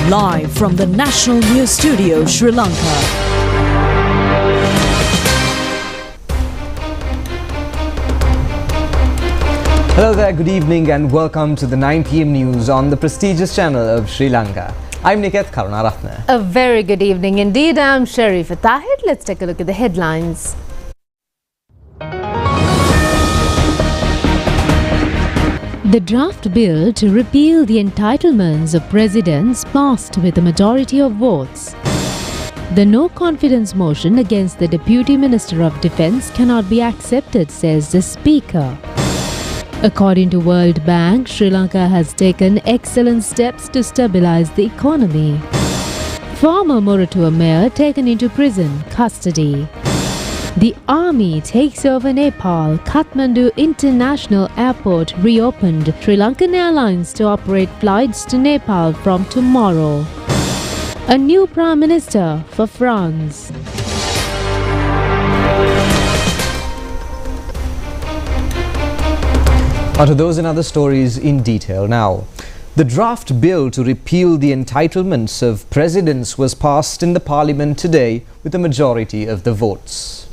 Live from the National News Studio, Sri Lanka. Hello there, good evening and welcome to the 9 PM news on the prestigious channel of Sri Lanka. I'm Niket Karunaratne. A very good evening indeed. I'm Sharifah Tahir. Let's take a look at the headlines. The draft bill to repeal the entitlements of presidents passed with a majority of votes. The no confidence motion against the Deputy Minister of Defence cannot be accepted, says the Speaker. According to World Bank, Sri Lanka has taken excellent steps to stabilize the economy. Former Moratua mayor taken into prison custody. The army takes over Nepal. Kathmandu International Airport reopened. Sri Lankan Airlines to operate flights to Nepal from tomorrow. A new Prime Minister for France. On to those and other stories in detail now. The draft bill to repeal the entitlements of presidents was passed in the Parliament today with a majority of the votes.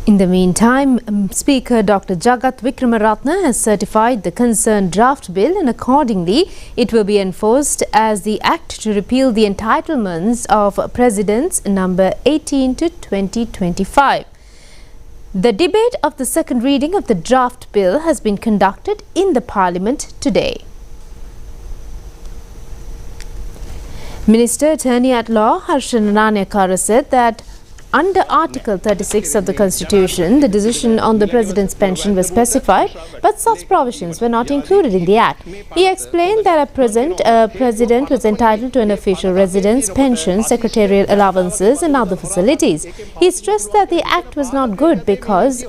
In the meantime, Speaker Dr. Jagat Wickramaratne has certified the concerned draft bill and accordingly it will be enforced as the Act to repeal the entitlements of presidents number 18 to 2025. The debate of the second reading of the draft bill has been conducted in the Parliament today. Minister Attorney at Law Harshan Ranayakara said that under Article 36 of the Constitution, the decision on the President's pension was specified, but such provisions were not included in the Act. He explained that at present, a President was entitled to an official residence, pension, secretarial allowances and other facilities. He stressed that the Act was not good because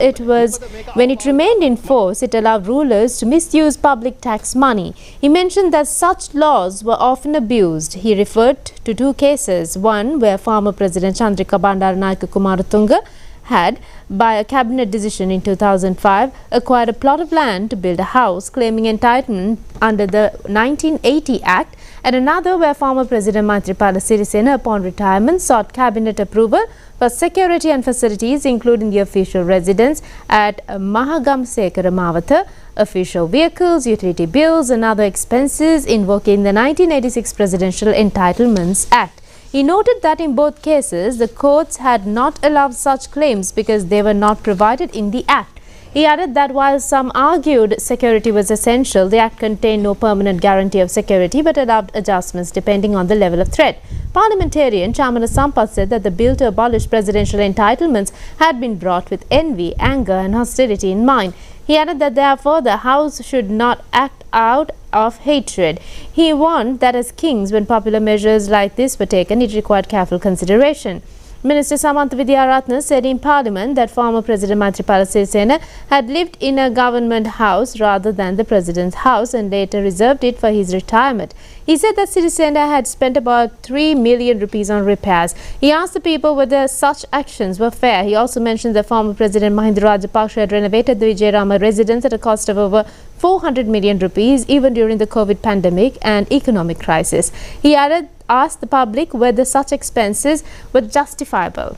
when it remained in force, it allowed rulers to misuse public tax money. He mentioned that such laws were often abused. He referred to two cases, one where former President Chandrika Bandaranaike Kumaratunga had, by a cabinet decision in 2005, acquired a plot of land to build a house, claiming entitlement under the 1980 Act, and another where former President Maithripala Sirisena, upon retirement, sought cabinet approval for security and facilities, including the official residence at Mahagamsekara Mawatha, official vehicles, utility bills, and other expenses, invoking the 1986 Presidential Entitlements Act. He noted that in both cases, the courts had not allowed such claims because they were not provided in the Act. He added that while some argued security was essential, the Act contained no permanent guarantee of security but allowed adjustments depending on the level of threat. Parliamentarian Chamana Sampath said that the bill to abolish presidential entitlements had been brought with envy, anger and hostility in mind. He added that therefore the House should not act out of hatred. He warned that as kings, when popular measures like this were taken, it required careful consideration. Minister Samantha Widiaratne said in Parliament that former President Maithripala Sirisena had lived in a government house rather than the President's house and later reserved it for his retirement. He said that Sirisena had spent about 3 million rupees on repairs. He asked the people whether such actions were fair. He also mentioned that former President Mahinda Rajapaksa had renovated the Vijayarama residence at a cost of over 400 million rupees even during the COVID pandemic and economic crisis. He asked the public whether such expenses were justifiable.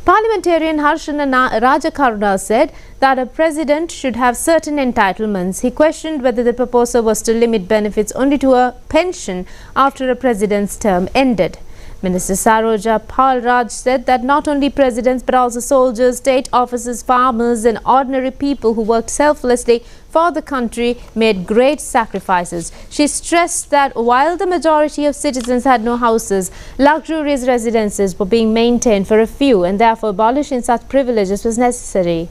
Parliamentarian Harshana Rajakaruna said that a president should have certain entitlements. He questioned whether the proposal was to limit benefits only to a pension after a president's term ended. Minister Saroja Palraj said that not only presidents but also soldiers, state officers, farmers and ordinary people who worked selflessly for the country made great sacrifices. She stressed that while the majority of citizens had no houses, luxurious residences were being maintained for a few and therefore abolishing such privileges was necessary.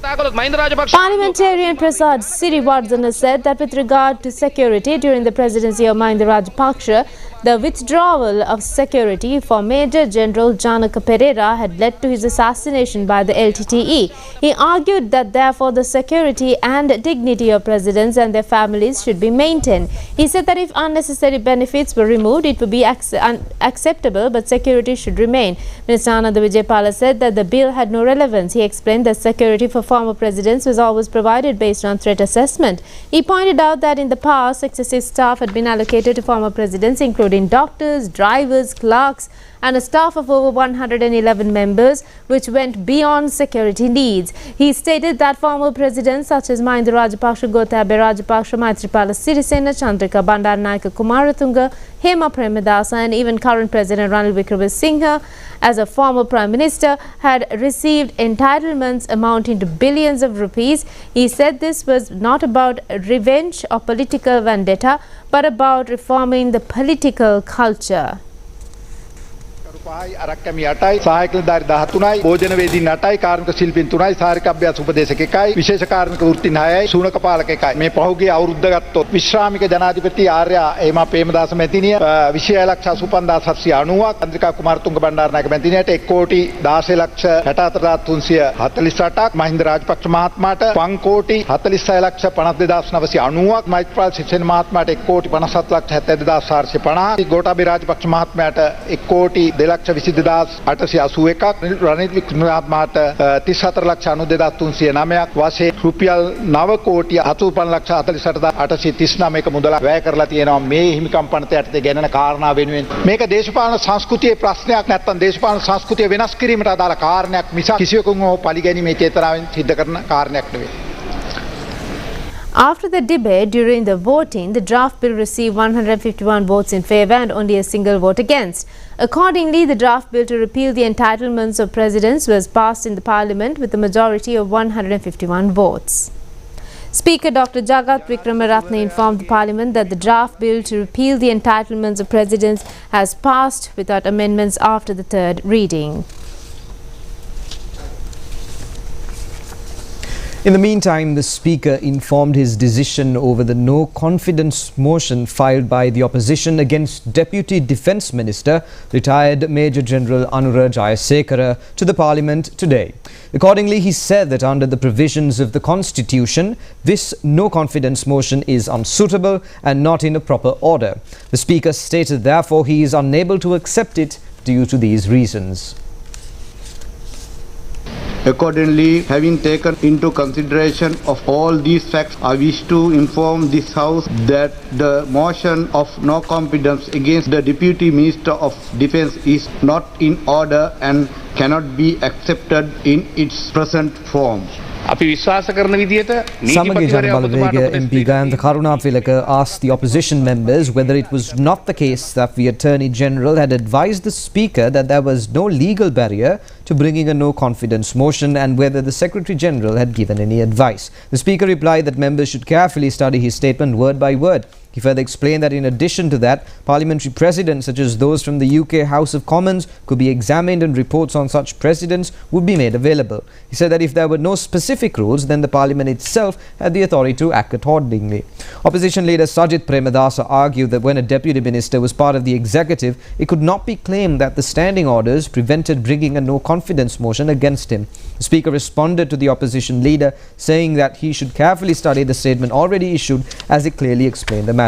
Parliamentarian Prasad Siriwardana said that with regard to security during the presidency of Mahinda Rajapaksa, The withdrawal of security for Major General Janaka Pereira had led to his assassination by the LTTE. He argued that therefore the security and dignity of presidents and their families should be maintained. He said that if unnecessary benefits were removed, it would be acceptable, but security should remain. Minister Ananda Vijaypala said that the bill had no relevance. He explained that security for former presidents was always provided based on threat assessment. He pointed out that in the past, excessive staff had been allocated to former presidents, including doctors, drivers, clerks, and a staff of over 111 members, which went beyond security needs. He stated that former presidents such as Mahinda Rajapaksa, Gotabaya Rajapaksa, Maithripala Sirisena, Chandrika Bandaranaike Kumaratunga, Hema Premadasa, and even current President Ranil Wickremesinghe, as a former Prime Minister, had received entitlements amounting to billions of rupees. He said this was not about revenge or political vendetta, but about reforming the political culture. අරක්කමි 8යි සහායක නිලධාරි 13යි භෝජන වේදී 8යි කාර්මික ශිල්පීන් 3යි සාරික අභ්‍යාස උපදේශක 1යි විශේෂ කාර්මික වෘත්ති 9යි ශූනක පාලක 1යි මේ පහුගිය අවුරුද්ද ගත්තොත් විශ්‍රාමික ජනාධිපති ආර්යා හේමා ප්‍රේමදාස මැතිණිය 26,890ක් චන්ද්‍රිකා කුමාරතුංග බණ්ඩාරනායක මැතිණියට 1,16,64,348ක් මහින්ද රාජපක්ෂ මහත්මයාට 5,46,52,990ක් මෛත්‍රීපාල සිරිසේන මහත්මයාට 1,57,72,450 ගෝඨාභය රාජපක්ෂ මහත්මයාට 1,22,881ක් රනිල් වික්‍රමසිංහට 34,92,309ක් වශයෙන් රුපියල් 9,75,48,839ක මුදලක් වැය කරලා තියෙනවා මේ හිමිකම් පනත යටතේ ගෙනෙන කාරණා වෙනුවෙන්. මේක දේශපාලන සංස්කෘතියේ ප්‍රශ්නයක් නැත්නම් දේශපාලන සංස්කෘතිය වෙනස් කිරීමට අදාළ කාරණයක් මිස කිසිවෙකුම පරිගැනීමේ චේතනාවෙන් සිද්ධ කරන කාරණයක් නෙවෙයි. After the debate, during the voting, the draft bill received 151 votes in favour and only a single vote against. Accordingly, the draft bill to repeal the entitlements of presidents was passed in the parliament with a majority of 151 votes. Speaker Dr. Jagat Vikramaratne informed the parliament that the draft bill to repeal the entitlements of presidents has passed without amendments after the third reading. In the meantime, the Speaker informed his decision over the no-confidence motion filed by the opposition against Deputy Defence Minister, retired Major General Anurag Jayasekara, to the Parliament today. Accordingly, he said that under the provisions of the Constitution, this no-confidence motion is unsuitable and not in a proper order. The Speaker stated therefore he is unable to accept it due to these reasons. Accordingly, having taken into consideration of all these facts, I wish to inform this House that the motion of no confidence against the Deputy Minister of Defence is not in order and cannot be accepted in its present form. Samagi Janabalvega MP Gayantha Karunapilaka asked the opposition members whether it was not the case that the Attorney General had advised the Speaker that there was no legal barrier to bringing a no-confidence motion and whether the Secretary General had given any advice. The Speaker replied that members should carefully study his statement word by word. He further explained that in addition to that, parliamentary precedents such as those from the UK House of Commons could be examined and reports on such precedents would be made available. He said that if there were no specific rules, then the Parliament itself had the authority to act accordingly. Opposition leader Sajith Premadasa argued that when a Deputy Minister was part of the executive, it could not be claimed that the standing orders prevented bringing a no-confidence motion against him. The Speaker responded to the opposition leader, saying that he should carefully study the statement already issued as it clearly explained the matter.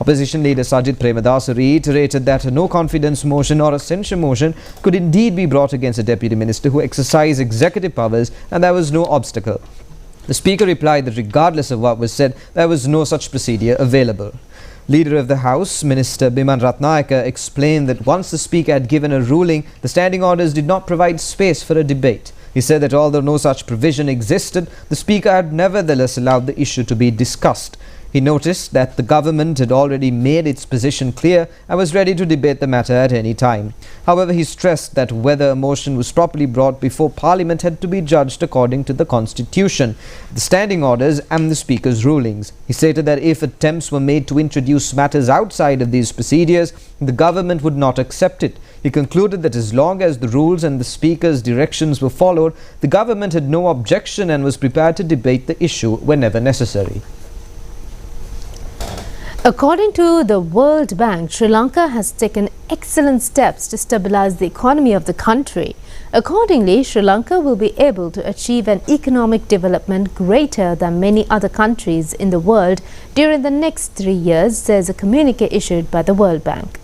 Opposition leader Sajith Premadasa reiterated that a no-confidence motion or a censure motion could indeed be brought against a Deputy Minister who exercised executive powers and there was no obstacle. The Speaker replied that regardless of what was said, there was no such procedure available. Leader of the House, Minister Biman Ratnayaka, explained that once the Speaker had given a ruling, the standing orders did not provide space for a debate. He said that although no such provision existed, the Speaker had nevertheless allowed the issue to be discussed. He noticed that the government had already made its position clear and was ready to debate the matter at any time. However, he stressed that whether a motion was properly brought before Parliament had to be judged according to the Constitution, the standing orders and the Speaker's rulings. He stated that if attempts were made to introduce matters outside of these procedures, the government would not accept it. He concluded that as long as the rules and the Speaker's directions were followed, the government had no objection and was prepared to debate the issue whenever necessary. According to the World Bank, Sri Lanka has taken excellent steps to stabilize the economy of the country. Accordingly, Sri Lanka will be able to achieve an economic development greater than many other countries in the world during the next 3 years, says a communique issued by the World Bank.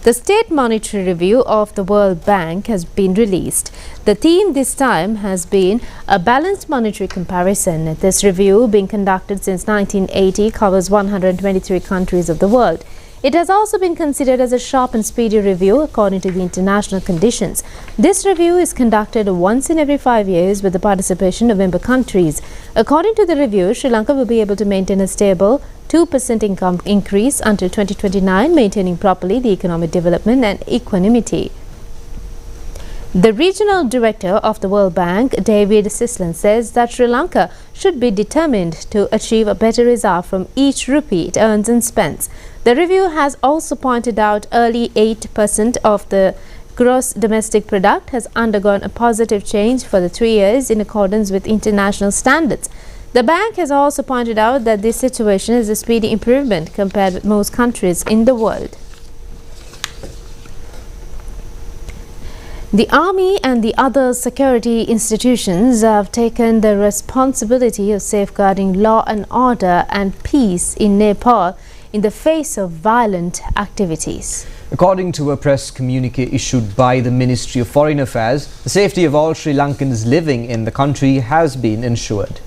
The State Monetary Review of the World Bank has been released. The theme this time has been a balanced monetary comparison. This review, being conducted since 1980, covers 123 countries of the world. It has also been considered as a sharp and speedy review according to the international conditions. This review is conducted once in every 5 years with the participation of member countries. According to the review, Sri Lanka will be able to maintain a stable 2% income increase until 2029, maintaining properly the economic development and equanimity. The regional director of the World Bank, David Sisland, says that Sri Lanka should be determined to achieve a better result from each rupee it earns and spends. The review has also pointed out early 8% of the gross domestic product has undergone a positive change for the 3 years in accordance with international standards. The bank has also pointed out that this situation is a speedy improvement compared with most countries in the world. The army and the other security institutions have taken the responsibility of safeguarding law and order and peace in Nepal in the face of violent activities. According to a press communique issued by the Ministry of Foreign Affairs, the safety of all Sri Lankans living in the country has been ensured.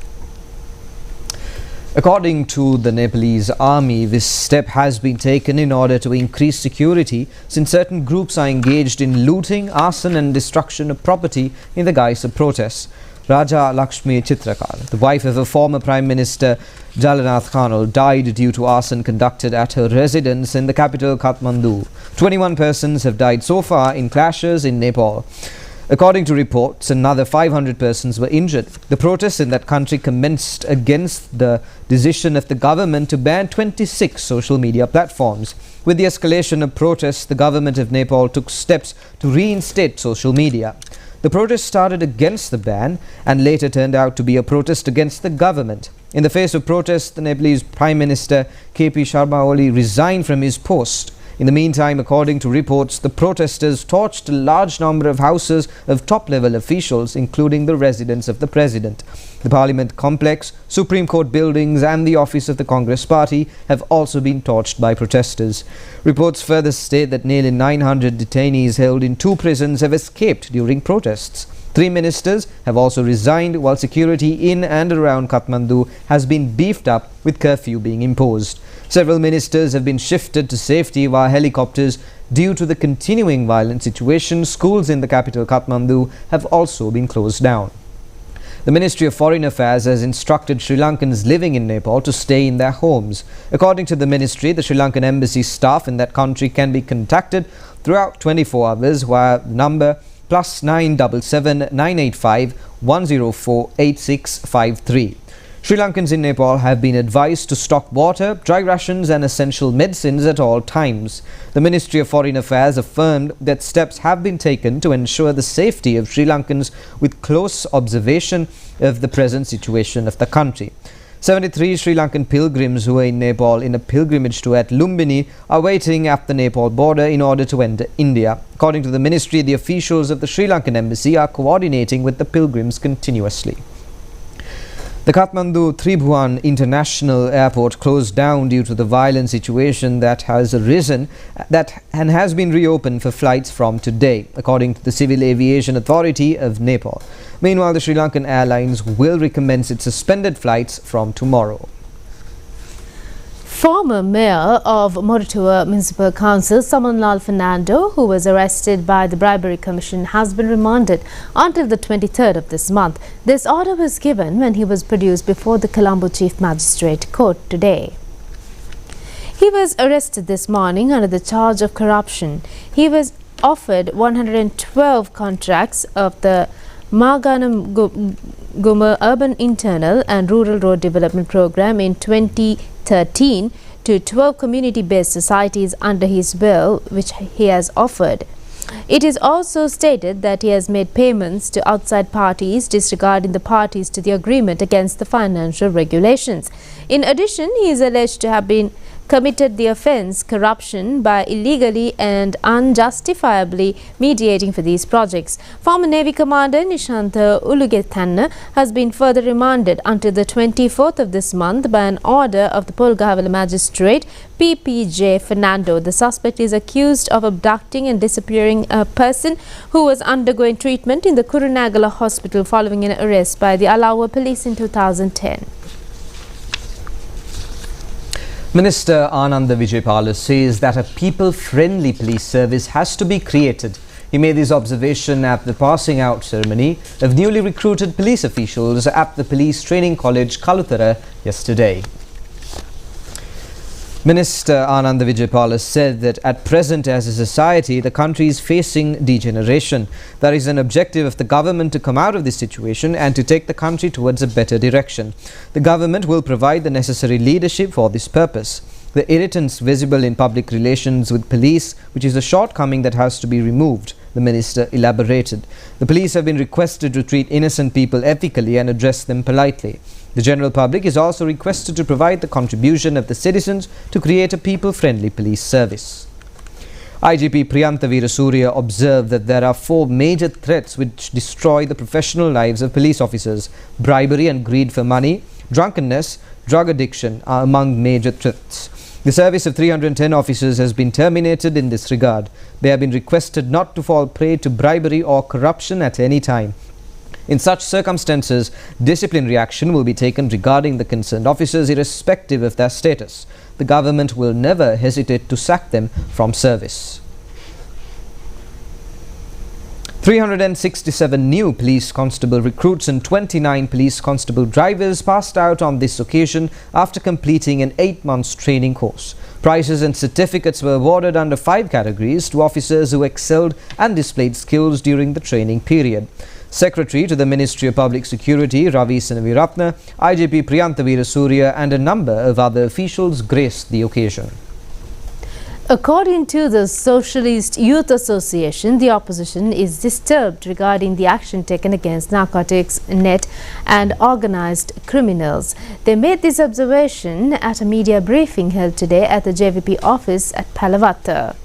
According to the Nepalese army, this step has been taken in order to increase security since certain groups are engaged in looting, arson and destruction of property in the guise of protests. Raja Lakshmi Chitrakar, the wife of a former Prime Minister Jalanath Khanal, died due to arson conducted at her residence in the capital Kathmandu. 21 persons have died so far in clashes in Nepal. According to reports, another 500 persons were injured. The protests in that country commenced against the decision of the government to ban 26 social media platforms. With the escalation of protests, the government of Nepal took steps to reinstate social media. The protest started against the ban and later turned out to be a protest against the government. In the face of protests, the Nepalese Prime Minister KP Sharma Oli resigned from his post. In the meantime, according to reports, the protesters torched a large number of houses of top-level officials, including the residence of the president. The Parliament complex, Supreme Court buildings and the office of the Congress Party have also been torched by protesters. Reports further state that nearly 900 detainees held in 2 prisons have escaped during protests. 3 ministers have also resigned, while security in and around Kathmandu has been beefed up with curfew being imposed. Several ministers have been shifted to safety via helicopters due to the continuing violent situation. Schools in the capital Kathmandu have also been closed down. The Ministry of Foreign Affairs has instructed Sri Lankans living in Nepal to stay in their homes. According to the ministry, the Sri Lankan embassy staff in that country can be contacted throughout 24 hours via number +977 985 104 8653. Sri Lankans in Nepal have been advised to stock water, dry rations and essential medicines at all times. The Ministry of Foreign Affairs affirmed that steps have been taken to ensure the safety of Sri Lankans with close observation of the present situation of the country. 73 Sri Lankan pilgrims who were in Nepal in a pilgrimage to at Lumbini are waiting at the Nepal border in order to enter India. According to the ministry, the officials of the Sri Lankan embassy are coordinating with the pilgrims continuously. The Kathmandu Tribhuvan International Airport closed down due to the violent situation that has arisen and has been reopened for flights from today, according to the Civil Aviation Authority of Nepal. Meanwhile, the Sri Lankan Airlines will recommence its suspended flights from tomorrow. Former Mayor of Moratuwa Municipal Council, Samanlal Fernando, who was arrested by the Bribery Commission, has been remanded until the 23rd of this month. This order was given when he was produced before the Colombo Chief Magistrate Court today. He was arrested this morning under the charge of corruption. He was offered 112 contracts of the Maganam Guma Urban Internal and Rural Road Development Program in 2013 to 12 community-based societies under his bill, which he has offered. It is also stated that he has made payments to outside parties, disregarding the parties to the agreement against the financial regulations. In addition, he is alleged to have been committed the offence corruption by illegally and unjustifiably mediating for these projects. Former Navy Commander Nishantha Ulugethanna has been further remanded until the 24th of this month by an order of the Polgahawala Magistrate PPJ Fernando. The suspect is accused of abducting and disappearing a person who was undergoing treatment in the Kurunagala hospital following an arrest by the Alawa police in 2010. Minister Ananda Vijaypala says that a people-friendly police service has to be created. He made this observation at the passing out ceremony of newly recruited police officials at the Police Training College, Kalutara, yesterday. Minister Ananda Vijaypala said that at present as a society, the country is facing degeneration. There is an objective of the government to come out of this situation and to take the country towards a better direction. The government will provide the necessary leadership for this purpose. The irritants visible in public relations with police, which is a shortcoming that has to be removed, the minister elaborated. The police have been requested to treat innocent people ethically and address them politely. The general public is also requested to provide the contribution of the citizens to create a people-friendly police service. IGP Priyantha Veerasurya observed that there are 4 major threats which destroy the professional lives of police officers. Bribery and greed for money, drunkenness, drug addiction are among major threats. The service of 310 officers has been terminated in this regard. They have been requested not to fall prey to bribery or corruption at any time. In such circumstances, disciplinary action will be taken regarding the concerned officers irrespective of their status. The government will never hesitate to sack them from service. 367 new police constable recruits and 29 police constable drivers passed out on this occasion after completing an 8-month training course. Prizes and certificates were awarded under 5 categories to officers who excelled and displayed skills during the training period. Secretary to the Ministry of Public Security Ravi Sanaviratna, IGP Priyantha Veerasurya and a number of other officials graced the occasion. According to the Socialist Youth Association, the opposition is disturbed regarding the action taken against narcotics, net and organized criminals. They made this observation at a media briefing held today at the JVP office at Palavatta.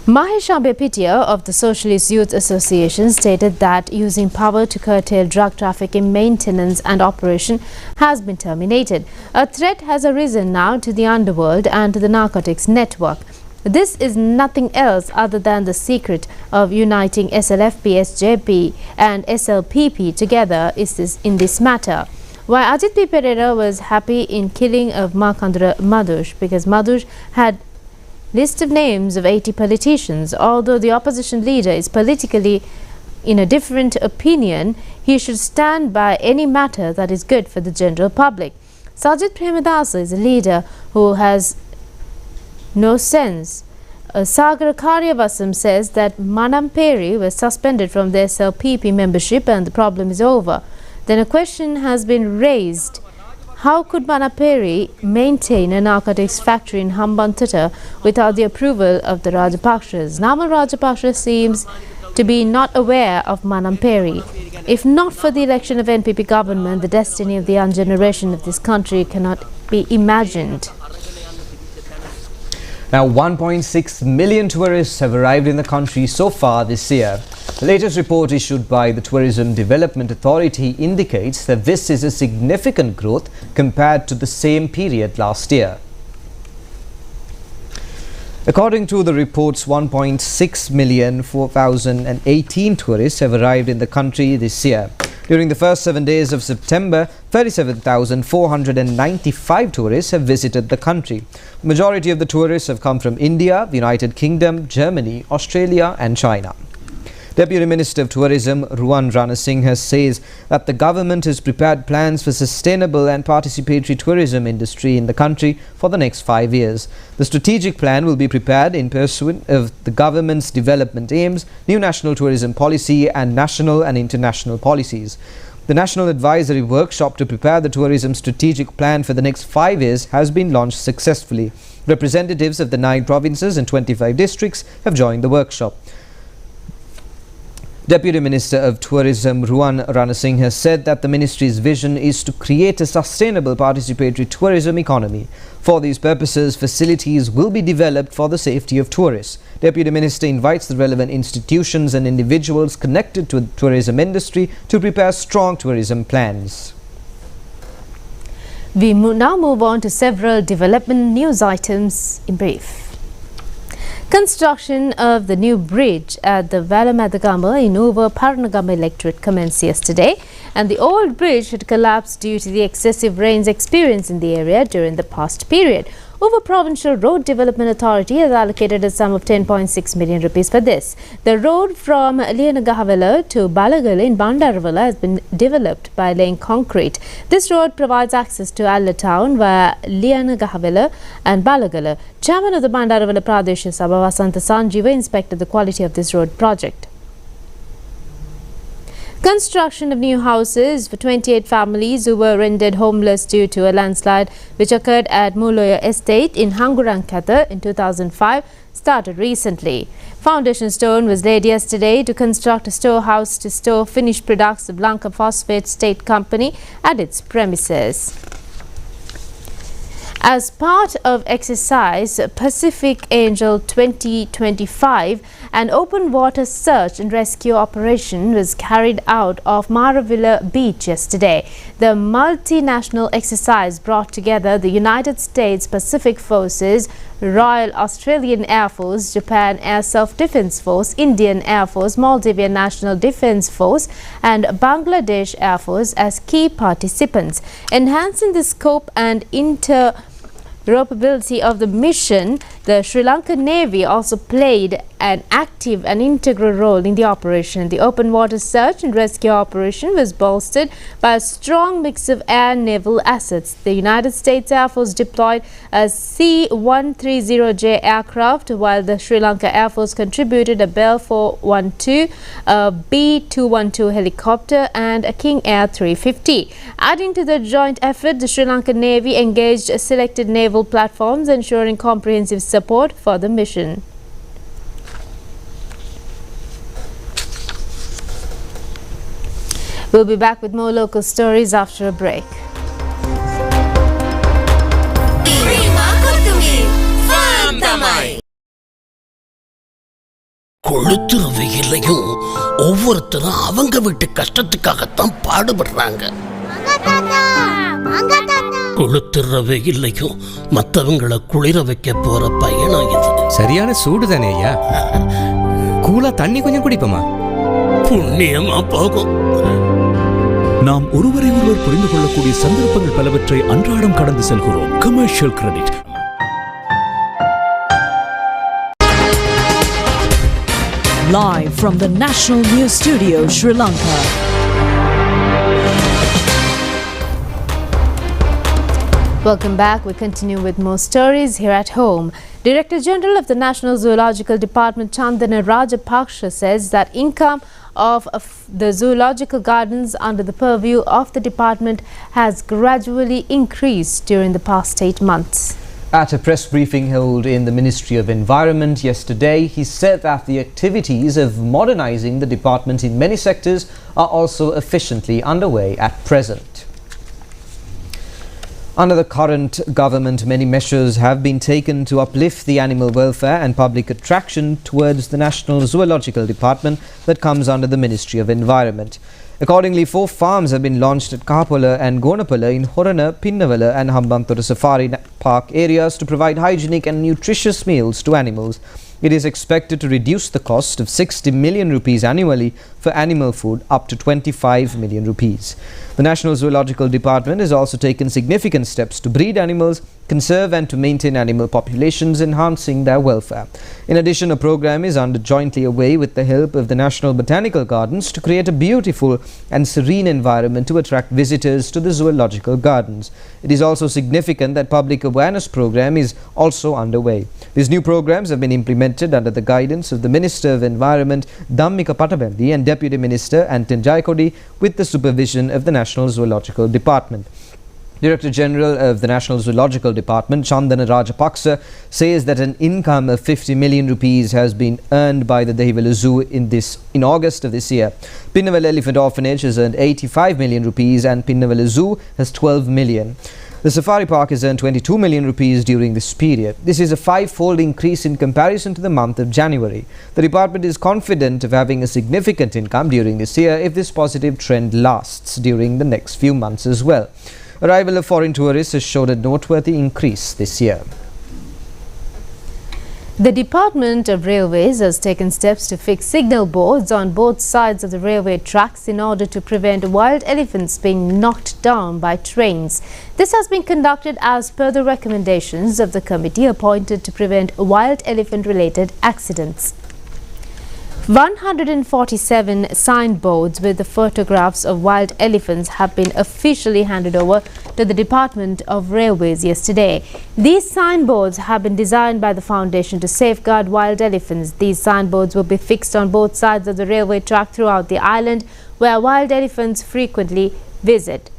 Mahesh Ambepitiya of the Socialist Youth Association stated that using power to curtail drug trafficking maintenance and operation has been terminated. A threat has arisen now to the underworld and to the narcotics network. This is nothing else other than the secret of uniting SLFP, SJP and SLPP together in this matter. While Ajit P. Pereira was happy in killing of Markandra Madhush because Madhush had list of names of 80 politicians. Although the opposition leader is politically in a different opinion, he should stand by any matter that is good for the general public. Sajid Premadasa is a leader who has no sense. Sagar Karyavasam says that Manam Peri was suspended from the SLPP membership and the problem is over. Then a question has been raised. How could Manaperi maintain a narcotics factory in Hambantota without the approval of the Rajapakshas? Namal Rajapaksa seems to be not aware of Manamperi. If not for the election of NPP government, the destiny of the young generation of this country cannot be imagined. Now, 1.6 million tourists have arrived in the country so far this year. The latest report issued by the Tourism Development Authority indicates that this is a significant growth compared to the same period last year. According to the reports, 1.6 million 4,018 tourists have arrived in the country this year. During the first 7 days of September, 37,495 tourists have visited the country. The majority of the tourists have come from India, the United Kingdom, Germany, Australia and China. Deputy Minister of Tourism Ruwan Rana Singh has says that the government has prepared plans for sustainable and participatory tourism industry in the country for the next 5 years. The strategic plan will be prepared in pursuit of the government's development aims, new national tourism policy and national and international policies. The National Advisory Workshop to prepare the tourism strategic plan for the next 5 years has been launched successfully. Representatives of the 9 provinces and 25 districts have joined the workshop. Deputy Minister of Tourism Ruwan Ranasinghe has said that the ministry's vision is to create a sustainable participatory tourism economy. For these purposes, facilities will be developed for the safety of tourists. Deputy Minister invites the relevant institutions and individuals connected to the tourism industry to prepare strong tourism plans. We now move on to several development news items in brief. Construction of the new bridge at the Valamadagama in Over Paranagama electorate commenced yesterday, and the old bridge had collapsed due to the excessive rains experienced in the area during the past period. Over Provincial Road Development Authority has allocated a sum of 10.6 million rupees for this. The road from Liyanagahavela to Balagala in Bandaravala has been developed by laying concrete. This road provides access to Alla town via Liyanagahavela and Balagala. Chairman of the Bandaravala Pradesh Sabha Vasanta Sanjeeva inspected the quality of this road project. Construction of new houses for 28 families who were rendered homeless due to a landslide which occurred at Muloya Estate in Hangurankata in 2005 started recently. Foundation stone was laid yesterday to construct a storehouse to store finished products of Lanka Phosphate State Company at its premises. As part of exercise Pacific Angel 2025, an open water search and rescue operation was carried out off Maravilla Beach yesterday. The multinational exercise brought together the United States Pacific Forces, Royal Australian Air Force, Japan Air Self-Defense Force, Indian Air Force, Maldivian National Defense Force and Bangladesh Air Force as key participants. Enhancing the scope and interoperability of the mission, the Sri Lankan Navy also played an active and integral role in the operation. The open water search and rescue operation was bolstered by a strong mix of air and naval assets. The United States Air Force deployed a C-130J aircraft, while the Sri Lanka Air Force contributed a Bell 412, a B-212 helicopter and a King Air 350. Adding to the joint effort, the Sri Lankan Navy engaged selected naval platforms, ensuring comprehensive support for the mission. We'll be back with more local stories after a break. கொளுத்துற வெயிலையும் ஒவ்வொருத்தரும் அவங்க வீட்டு கஷ்டத்துக்காகத்தான் பாடுபடுறாங்க. கொளுத்துற வெயிலையும் மற்றவங்களை குளிர வைக்க போற பயணம் இது. சரியான சூடு தானே ஐயா. கூலா தண்ணி கொஞ்சம் குடிப்போமா? புண்ணியமா போகும். நாம் ஒருவரை ஒருவர் புரிந்து கொள்ளக்கூடிய சந்தர்ப்பங்கள் பலவற்றை அன்றாடம் கடந்து செல்கிறோம். Commercial credit. Live from the National News Studio, Sri Lanka. Welcome back. We continue with more stories here at home. Director General of the National Zoological Department, Chandana Rajapaksha, says that income of the zoological gardens under the purview of the department has gradually increased during the past 8 months. At a press briefing held in the Ministry of Environment yesterday, he said that the activities of modernizing the department in many sectors are also efficiently underway at present. Under the current government, many measures have been taken to uplift the animal welfare and public attraction towards the National Zoological Department that comes under the Ministry of Environment. Accordingly, 4 farms have been launched at Kapola and Gonapala in Horana, Pinnavala and Hambantota Safari Park areas to provide hygienic and nutritious meals to animals. It is expected to reduce the cost of 60 million rupees annually for animal food up to 25 million rupees. The National Zoological Department has also taken significant steps to breed animals, conserve and to maintain animal populations, enhancing their welfare. In addition, a program is under jointly away with the help of the National Botanical Gardens to create a beautiful and serene environment to attract visitors to the zoological gardens. It is also significant that public awareness program is also underway. These new programs have been implemented under the guidance of the Minister of Environment, Dhammika Patabendi, and Deputy Minister Anton Jaikodi with the supervision of the National Zoological Department. Director General of the National Zoological Department, Chandana Rajapaksa, says that an income of 50 million rupees has been earned by the Dehiwala Zoo in August of this year. Pinnawala Elephant Orphanage has earned 85 million rupees and Pinnawala Zoo has 12 million. The Safari Park has earned 22 million rupees during this period. This is a five-fold increase in comparison to the month of January. The department is confident of having a significant income during this year if this positive trend lasts during the next few months as well. Arrival of foreign tourists has showed a noteworthy increase this year. The Department of Railways has taken steps to fix signal boards on both sides of the railway tracks in order to prevent wild elephants being knocked down by trains. This has been conducted as per the recommendations of the committee appointed to prevent wild elephant-related accidents. 147 signboards with the photographs of wild elephants have been officially handed over to the Department of Railways yesterday. These signboards have been designed by the foundation to safeguard wild elephants. These signboards will be fixed on both sides of the railway track throughout the island where wild elephants frequently visit.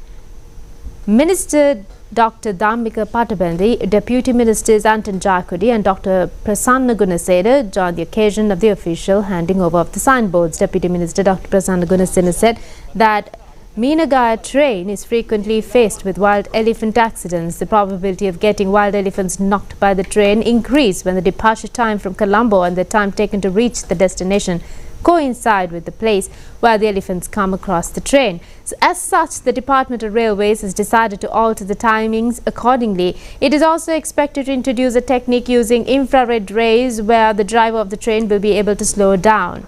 Minister Dr. Dhammika Pattabandi, Deputy Ministers Anton Jayakudi and Dr. Prasanna Gunasena joined the occasion of the official handing over of the signboards. Deputy Minister Dr. Prasanna Gunasena said that Meenagaya train is frequently faced with wild elephant accidents. The probability of getting wild elephants knocked by the train increase when the departure time from Colombo and the time taken to reach the destination coincide with the place where the elephants come across the train. So as such, the Department of Railways has decided to alter the timings accordingly. It is also expected to introduce a technique using infrared rays where the driver of the train will be able to slow down.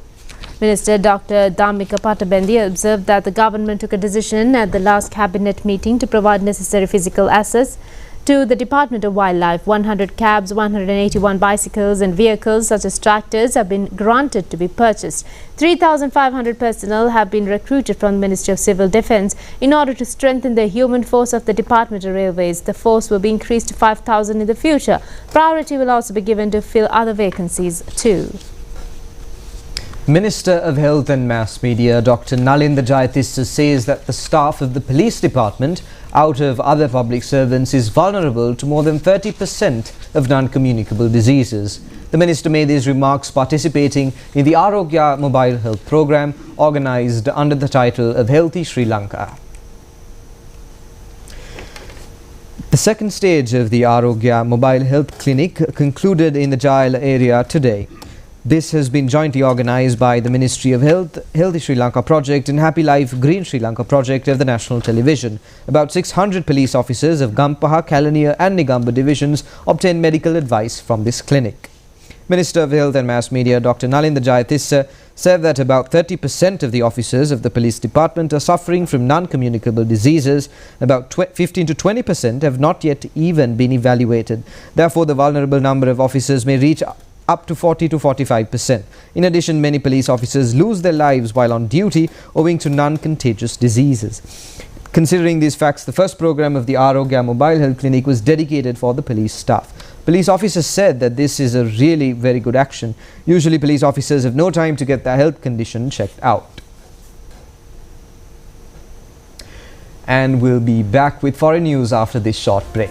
Minister Dr. Dhammika Pattabandi observed that the government took a decision at the last cabinet meeting to provide necessary physical assets to the Department of Wildlife. 100 cabs, 181 bicycles and vehicles such as tractors have been granted to be purchased. 3,500 personnel have been recruited from the Ministry of Civil Defence in order to strengthen the human force of the Department of Railways. The force will be increased to 5,000 in the future. Priority will also be given to fill other vacancies too. Minister of Health and Mass Media Dr. Nalinda Jayatissa says that the staff of the police department, out of other public servants, is vulnerable to more than 30% of non-communicable diseases. The minister made these remarks participating in the Arogya mobile health program organised under the title of Healthy Sri Lanka. The second stage of the Arogya mobile health clinic concluded in the Jail area today. This has been jointly organised by the Ministry of Health, Healthy Sri Lanka Project and Happy Life Green Sri Lanka Project of the National Television. About 600 police officers of Gampaha, Kalaniya and Negombo divisions obtained medical advice from this clinic. Minister of Health and Mass Media Dr. Nalinda Jayatissa said that about 30% of the officers of the police department are suffering from non-communicable diseases. About 15 to 20% have not yet even been evaluated. Therefore, the vulnerable number of officers may reach up to 40 to 45%. In addition, many police officers lose their lives while on duty owing to non-contagious diseases. Considering these facts, the first program of the Arogya Mobile Health Clinic was dedicated for the police staff. Police officers said that this is a really very good action. Usually police officers have no time to get their health condition checked out. And we'll be back with foreign news after this short break.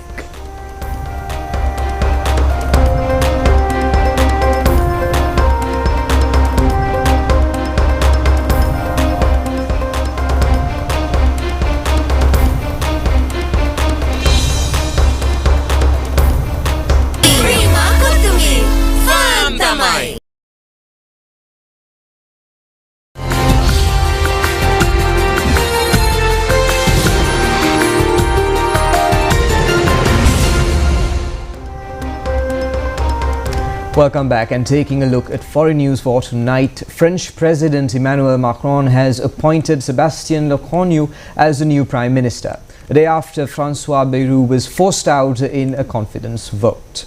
Welcome back, and taking a look at foreign news for tonight. French President Emmanuel Macron has appointed Sébastien Lecornu as the new Prime Minister, a day after François Bayrou was forced out in a confidence vote.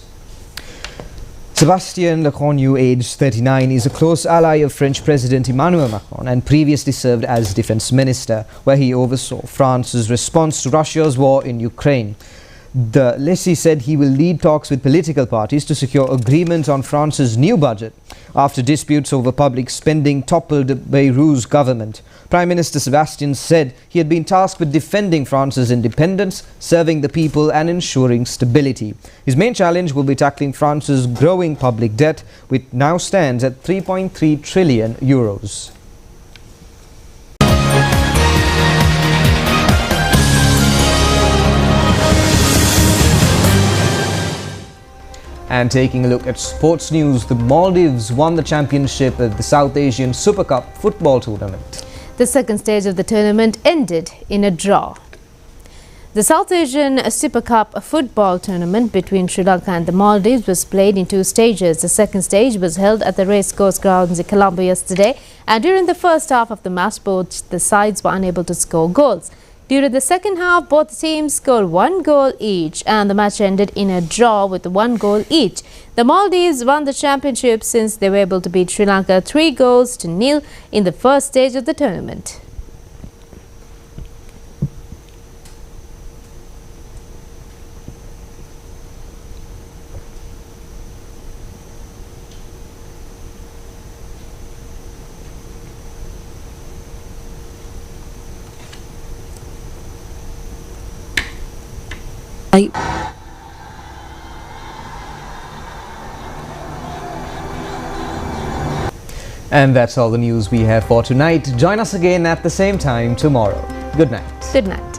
Sébastien Lecornu, aged 39, is a close ally of French President Emmanuel Macron and previously served as Defense Minister, where he oversaw France's response to Russia's war in Ukraine. The lessee said he will lead talks with political parties to secure agreement on France's new budget after disputes over public spending toppled Bayrou's government. Prime Minister Sébastien said he had been tasked with defending France's independence, serving the people and ensuring stability. His main challenge will be tackling France's growing public debt, which now stands at 3.3 trillion euros. And taking a look at sports news, the Maldives won the championship at the South Asian Super Cup football tournament. The second stage of the tournament ended in a draw. The South Asian Super Cup football tournament between Sri Lanka and the Maldives was played in two stages. The second stage was held at the racecourse grounds in Colombo yesterday, and during the first half of the match, both the sides were unable to score goals. During the second half, both teams scored one goal each, and the match ended in a draw with one goal each. The Maldives won the championship since they were able to beat Sri Lanka 3-0 in the first stage of the tournament. And that's all the news we have for tonight. Join us again at the same time tomorrow. Good night. Good night.